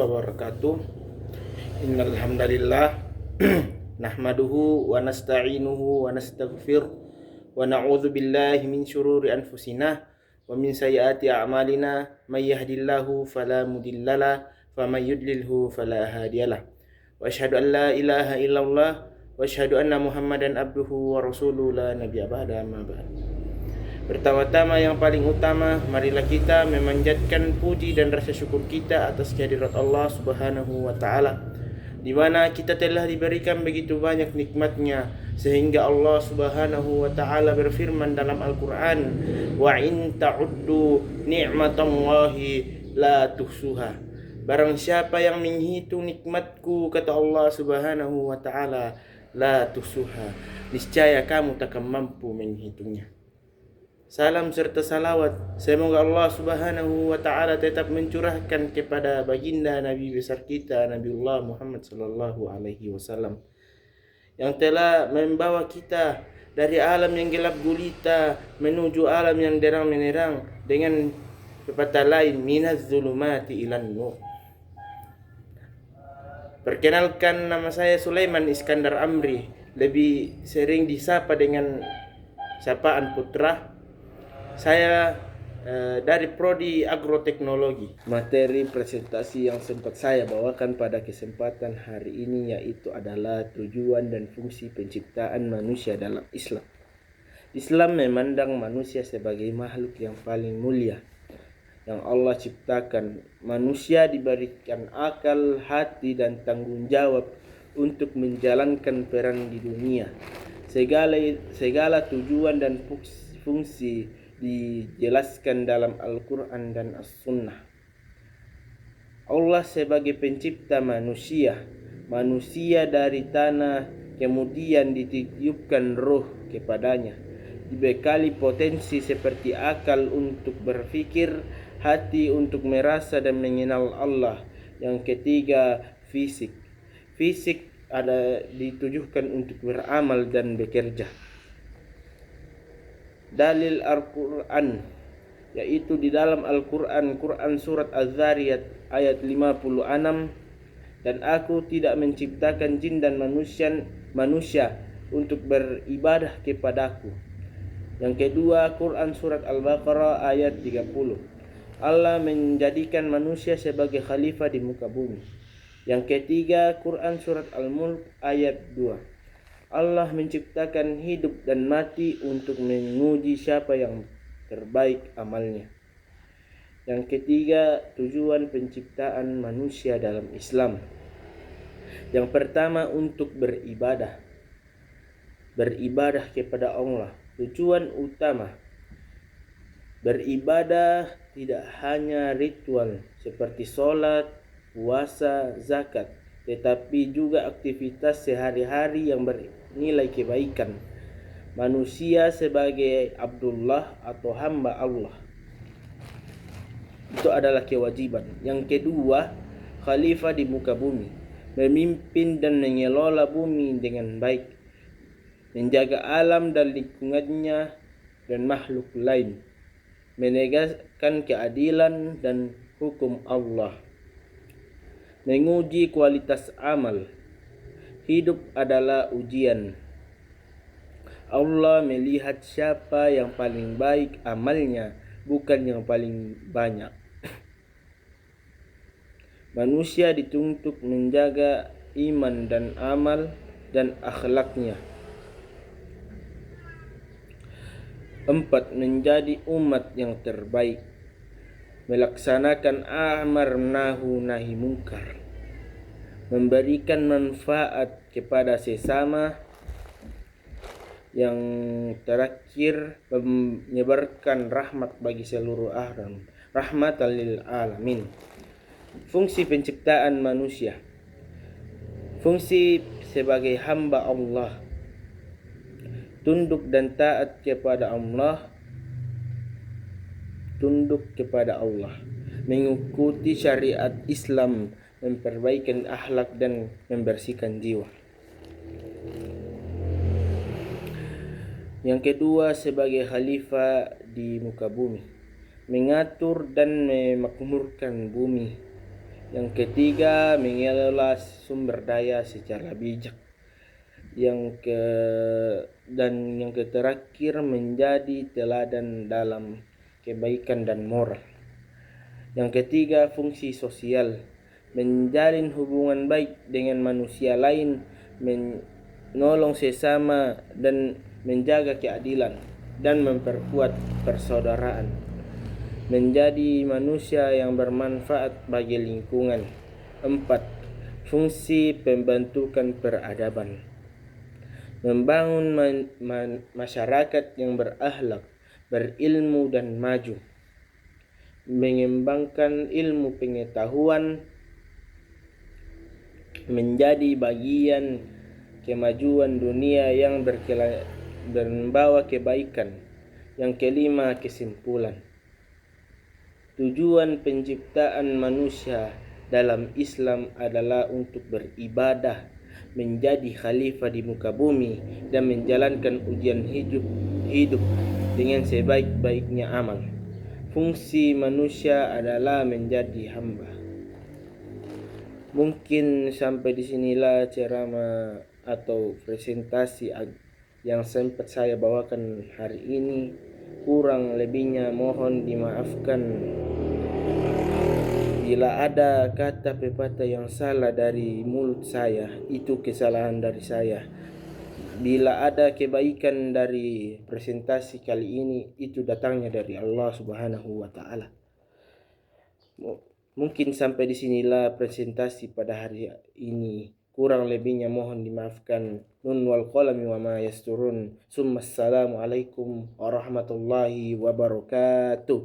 wabarakatuh. Innal hamdalillah nahmaduhu wa nasta'inuhu wa nastaghfir wa na'udzu billahi min syururi anfusina wa min sayyiati a'malina may yahdihillahu fala mudhillalah wa may yudlilhu fala hadiyalah. Wa asyhadu an la ilaha illallah wa asyhadu anna Muhammadan abduhu wa rasuluhu la nabiyya ba'da amma ba'd. Pertama-tama yang paling utama, marilah kita memanjatkan puji dan rasa syukur kita atas kehadirat Allah Subhanahu wa taala, di mana kita telah diberikan begitu banyak nikmatnya, sehingga Allah Subhanahu wa taala berfirman dalam Al-Qur'an, "Wa in ta'uddu ni'matallahi la tuhsuha." Barang siapa yang menghitung nikmatku, kata Allah Subhanahu wa taala, la tuhsuha, niscaya kamu takkan mampu menghitungnya. Salam serta salawat semoga Allah Subhanahu wa taala tetap mencurahkan kepada baginda Nabi besar kita Nabiullah Muhammad sallallahu alaihi wasallam, yang telah membawa kita dari alam yang gelap gulita menuju alam yang terang menerang dengan pepatah lain, minaz zulumati ilan nur. Perkenalkan, nama saya Sulaiman Iskandar Amri, lebih sering disapa dengan sapaan Putra. Saya dari Prodi Agroteknologi. Materi presentasi yang sempat saya bawakan pada kesempatan hari ini yaitu adalah tujuan dan fungsi penciptaan manusia dalam Islam. Islam memandang manusia sebagai makhluk yang paling mulia yang Allah ciptakan. Manusia diberikan akal, hati, dan tanggung jawab untuk menjalankan peran di dunia. Segala tujuan dan fungsi dijelaskan dalam Al-Quran dan As-Sunnah. Allah sebagai pencipta manusia dari tanah, kemudian ditiupkan roh kepadanya, dibekali potensi seperti akal untuk berpikir, hati untuk merasa dan mengenal Allah. Yang ketiga, fisik ada ditujukan untuk beramal dan bekerja. Dalil Al-Quran yaitu di dalam Al-Quran, Quran surat Az-Zariyat ayat 56, dan aku tidak menciptakan jin dan manusia untuk beribadah kepadaku. Yang kedua, Quran surat Al-Baqarah ayat 30, Allah menjadikan manusia sebagai khalifah di muka bumi. Yang ketiga, Quran surat Al-Mulk ayat 2, Allah menciptakan hidup dan mati untuk menguji siapa yang terbaik amalnya. Yang ketiga, tujuan penciptaan manusia dalam Islam. Yang pertama, untuk beribadah kepada Allah. Tujuan utama beribadah tidak hanya ritual seperti sholat, puasa, zakat, tetapi juga aktivitas sehari-hari yang bernilai kebaikan. Manusia sebagai Abdullah atau hamba Allah, itu adalah kewajiban. Yang kedua, khalifah di muka bumi, memimpin dan mengelola bumi dengan baik, menjaga alam dan lingkungannya dan makhluk lain, menegakkan keadilan dan hukum Allah, menguji kualitas amal. Hidup adalah ujian. Allah melihat siapa yang paling baik amalnya, bukan yang paling banyak. Manusia dituntut menjaga iman dan amal dan akhlaknya. 4. Menjadi umat yang terbaik, melaksanakan amar nahi mungkar, memberikan manfaat kepada sesama. Yang terakhir, menyebarkan rahmat bagi seluruh alam, rahmatan lil alamin. Fungsi penciptaan manusia. Fungsi sebagai hamba Allah, tunduk dan taat kepada Allah, mengikuti syariat Islam, memperbaiki akhlak dan membersihkan jiwa. Yang kedua, sebagai khalifah di muka bumi, mengatur dan memakmurkan bumi Yang ketiga, mengelola sumber daya secara bijak. Yang terakhir, menjadi teladan dalam kebaikan dan moral. Yang ketiga, fungsi sosial, menjalin hubungan baik dengan manusia lain, menolong sesama dan menjaga keadilan dan memperkuat persaudaraan. Menjadi manusia yang bermanfaat bagi lingkungan. 4. Fungsi pembentukan peradaban, membangun masyarakat yang berakhlak, berilmu dan maju, mengembangkan ilmu pengetahuan, menjadi bagian kemajuan dunia yang membawa kebaikan. Yang kelima, kesimpulan. Tujuan penciptaan manusia dalam Islam adalah untuk beribadah, menjadi khalifah di muka bumi, dan menjalankan ujian hidup dengan sebaik-baiknya amal. Fungsi manusia adalah menjadi hamba. Mungkin sampai di sinilah ceramah atau presentasi yang sempat saya bawakan hari ini. Kurang lebihnya mohon dimaafkan. Bila ada kata pepatah yang salah dari mulut saya, itu kesalahan dari saya. Bila ada kebaikan dari presentasi kali ini, itu datangnya dari Allah Subhanahu wa taala. Mungkin sampai di sinilah presentasi pada hari ini. Kurang lebihnya mohon dimaafkan. Nun wal qalami wa ma yasturun. Assalamualaikum warahmatullahi wabarakatuh.